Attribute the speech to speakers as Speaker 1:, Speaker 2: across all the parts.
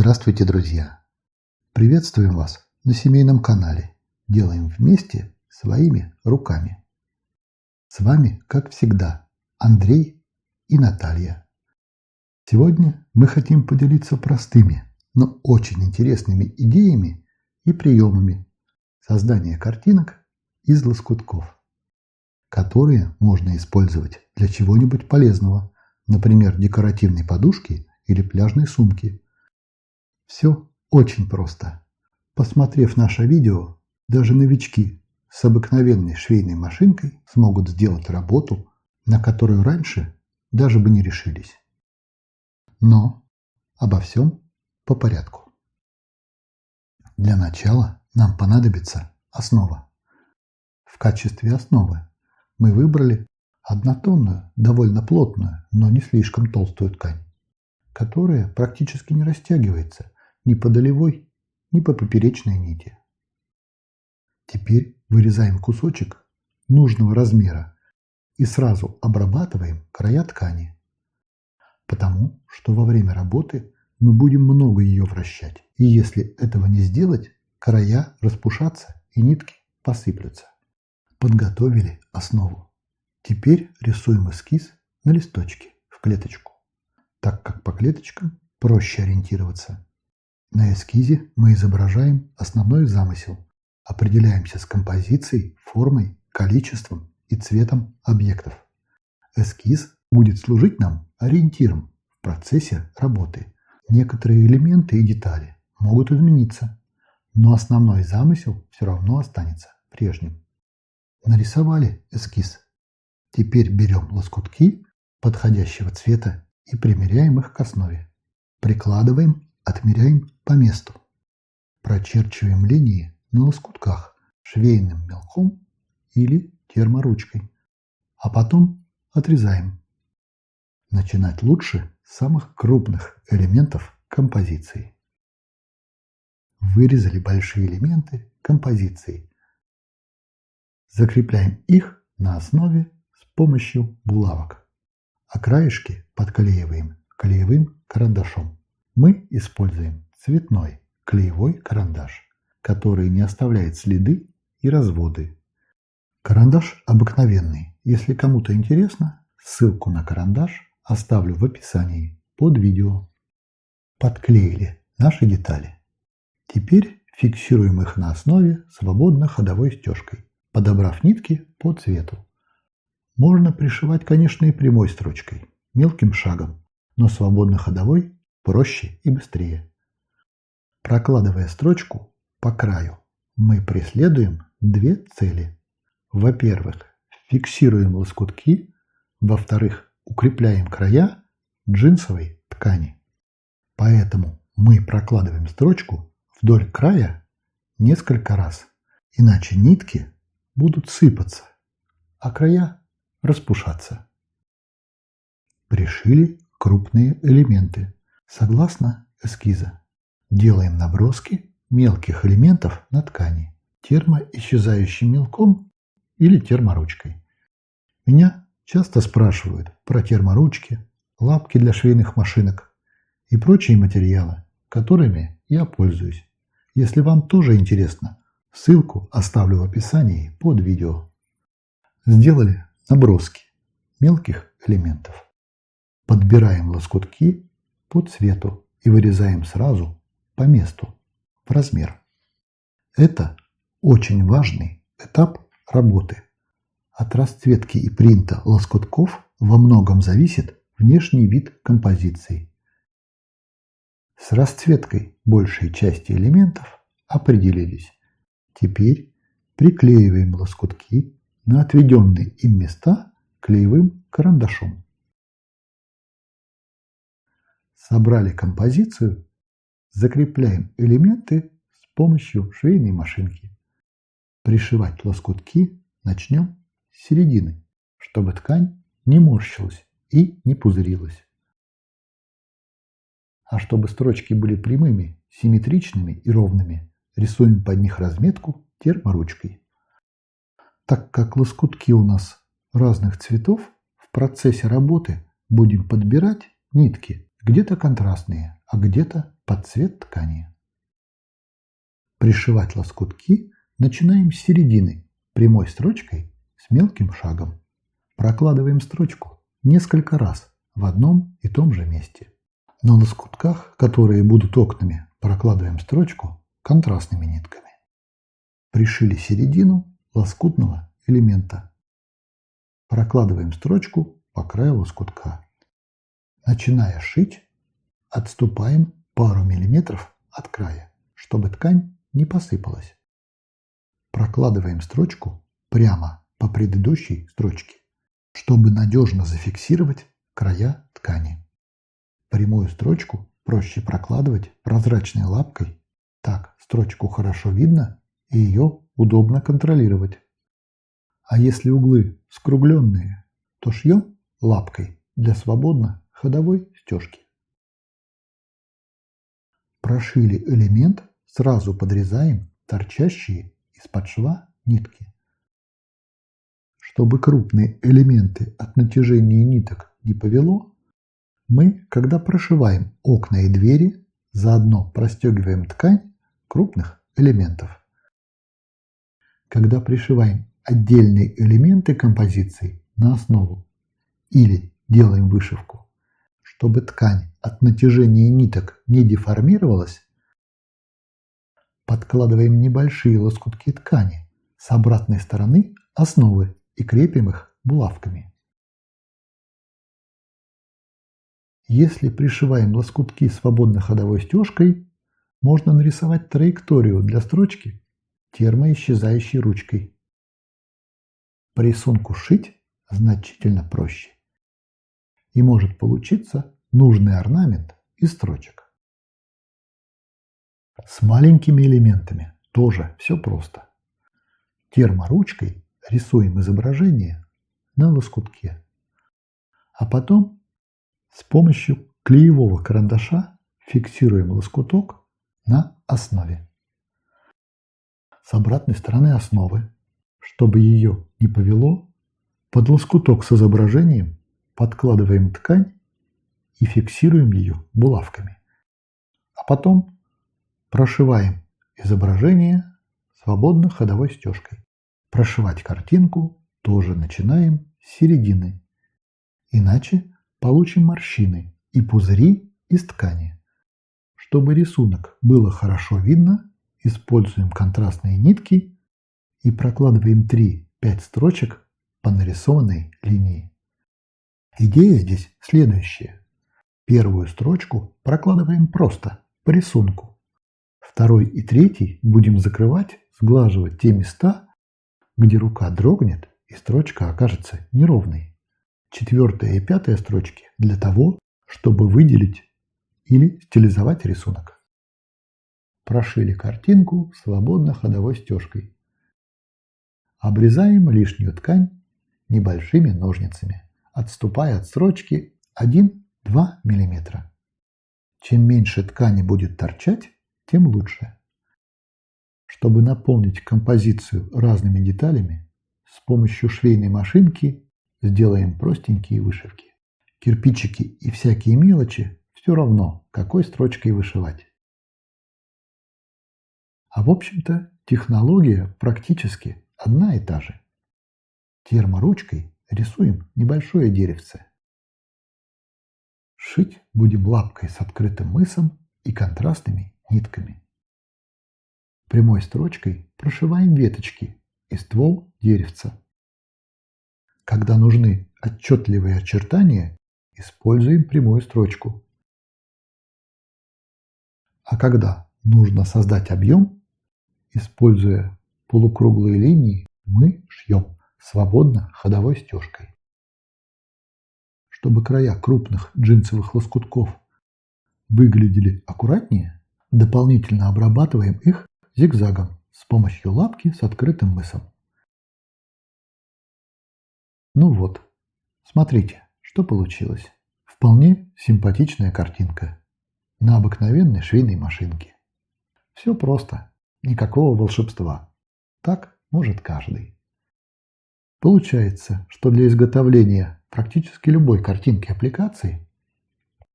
Speaker 1: Здравствуйте, друзья! Приветствуем вас на семейном канале «Делаем вместе своими руками». С вами, как всегда, Андрей и Наталья. Сегодня мы хотим поделиться простыми, но очень интересными идеями и приемами создания картинок из лоскутков, которые можно использовать для чего-нибудь полезного, например, декоративной подушки или пляжной сумки. Все очень просто. Посмотрев наше видео, даже новички с обыкновенной швейной машинкой смогут сделать работу, на которую раньше даже бы не решились. Но обо всем по порядку. Для начала нам понадобится основа. В качестве основы мы выбрали однотонную, довольно плотную, но не слишком толстую ткань, которая практически не растягивается ни по долевой, ни по поперечной нити. Теперь вырезаем кусочек нужного размера и сразу обрабатываем края ткани, потому что во время работы мы будем много ее вращать, и если этого не сделать, края распушатся и нитки посыплются. Подготовили основу. Теперь рисуем эскиз на листочке в клеточку, так как по клеточкам проще ориентироваться. На эскизе мы изображаем основной замысел, определяемся с композицией, формой, количеством и цветом объектов. Эскиз будет служить нам ориентиром в процессе работы. Некоторые элементы и детали могут измениться, но основной замысел все равно останется прежним. Нарисовали эскиз. Теперь берем лоскутки подходящего цвета и примеряем их к основе. Прикладываем, отмеряем по месту. Прочерчиваем линии на лоскутках швейным мелком или терморучкой, а потом отрезаем. Начинать лучше с самых крупных элементов композиции. Вырезали большие элементы композиции. Закрепляем их на основе с помощью булавок, а краешки подклеиваем клеевым карандашом. Мы используем цветной клеевой карандаш, который не оставляет следы и разводы. Карандаш обыкновенный. Если кому-то интересно, ссылку на карандаш оставлю в описании под видео. Подклеили наши детали. Теперь фиксируем их на основе свободно ходовой стежкой, подобрав нитки по цвету. Можно пришивать, конечно, и прямой строчкой, мелким шагом, но свободно ходовой проще и быстрее. Прокладывая строчку по краю, мы преследуем две цели. Во-первых, фиксируем лоскутки, во-вторых, укрепляем края джинсовой ткани. Поэтому мы прокладываем строчку вдоль края несколько раз, иначе нитки будут сыпаться, а края распушаться. Пришили крупные элементы. Согласно эскиза, делаем наброски мелких элементов на ткани термоисчезающим мелком или терморучкой. Меня часто спрашивают про терморучки, лапки для швейных машинок и прочие материалы, которыми я пользуюсь. Если вам тоже интересно, ссылку оставлю в описании под видео. Сделали наброски мелких элементов. Подбираем лоскутки по цвету и вырезаем сразу по месту, в размер. Это очень важный этап работы. От расцветки и принта лоскутков во многом зависит внешний вид композиции. С расцветкой большей части элементов определились. Теперь приклеиваем лоскутки на отведенные им места клеевым карандашом. Собрали композицию, закрепляем элементы с помощью швейной машинки. Пришивать лоскутки начнем с середины, чтобы ткань не морщилась и не пузырилась. А чтобы строчки были прямыми, симметричными и ровными, рисуем под них разметку терморучкой. Так как лоскутки у нас разных цветов, в процессе работы будем подбирать нитки, где-то контрастные, а где-то под цвет ткани. Пришивать лоскутки начинаем с середины прямой строчкой с мелким шагом. Прокладываем строчку несколько раз в одном и том же месте. На лоскутках, которые будут окнами, прокладываем строчку контрастными нитками. Пришили середину лоскутного элемента. Прокладываем строчку по краю лоскутка. Начиная шить, отступаем пару миллиметров от края, чтобы ткань не посыпалась. Прокладываем строчку прямо по предыдущей строчке, чтобы надежно зафиксировать края ткани. Прямую строчку проще прокладывать прозрачной лапкой, так строчку хорошо видно и ее удобно контролировать. А если углы скругленные, то шьем лапкой для свободно ходовой стежки. Прошили элемент, сразу подрезаем торчащие из-под шва нитки. Чтобы крупные элементы от натяжения ниток не повело, мы, когда прошиваем окна и двери, заодно простегиваем ткань крупных элементов. Когда пришиваем отдельные элементы композиции на основу или делаем вышивку, чтобы ткань от натяжения ниток не деформировалась, подкладываем небольшие лоскутки ткани с обратной стороны основы и крепим их булавками. Если пришиваем лоскутки свободно ходовой стежкой, можно нарисовать траекторию для строчки термоисчезающей ручкой. По рисунку шить значительно проще. И может получиться нужный орнамент из строчек. С маленькими элементами тоже все просто. Терморучкой рисуем изображение на лоскутке, а потом с помощью клеевого карандаша фиксируем лоскуток на основе. С обратной стороны основы, чтобы ее не повело, под лоскуток с изображением подкладываем ткань и фиксируем ее булавками. А потом прошиваем изображение свободно ходовой стежкой. Прошивать картинку тоже начинаем с середины, иначе получим морщины и пузыри из ткани. Чтобы рисунок было хорошо видно, используем контрастные нитки и прокладываем 3-5 строчек по нарисованной линии. Идея здесь следующая. Первую строчку прокладываем просто, по рисунку. Второй и третий будем закрывать, сглаживать те места, где рука дрогнет и строчка окажется неровной. 4-я и 5-я строчки для того, чтобы выделить или стилизовать рисунок. Прошили картинку свободно ходовой стежкой. Обрезаем лишнюю ткань небольшими ножницами, отступая от строчки 1-2 мм. Чем меньше ткани будет торчать, тем лучше. Чтобы наполнить композицию разными деталями, с помощью швейной машинки сделаем простенькие вышивки. Кирпичики и всякие мелочи все равно, какой строчкой вышивать. А в общем-то технология практически одна и та же. Терморучкой рисуем небольшое деревце. Шить будем лапкой с открытым мысом и контрастными нитками. Прямой строчкой прошиваем веточки и ствол деревца. Когда нужны отчетливые очертания, используем прямую строчку. А когда нужно создать объем, используя полукруглые линии, мы шьем свободно ходовой стежкой. Чтобы края крупных джинсовых лоскутков выглядели аккуратнее, дополнительно обрабатываем их зигзагом с помощью лапки с открытым мысом. Ну вот, смотрите, что получилось. Вполне симпатичная картинка на обыкновенной швейной машинке. Все просто, никакого волшебства. Так может каждый. Получается, что для изготовления практически любой картинки аппликации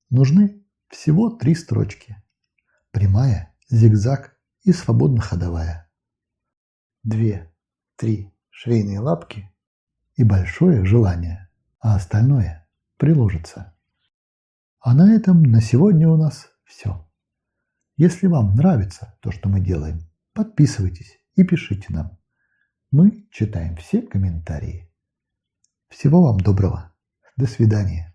Speaker 1: нужны всего 3 строчки. прямая, зигзаг и свободно ходовая. 2-3 швейные лапки и большое желание, а остальное приложится. А на этом на сегодня у нас все. Если вам нравится то, что мы делаем, подписывайтесь и пишите нам. Мы читаем все комментарии. Всего вам доброго. До свидания.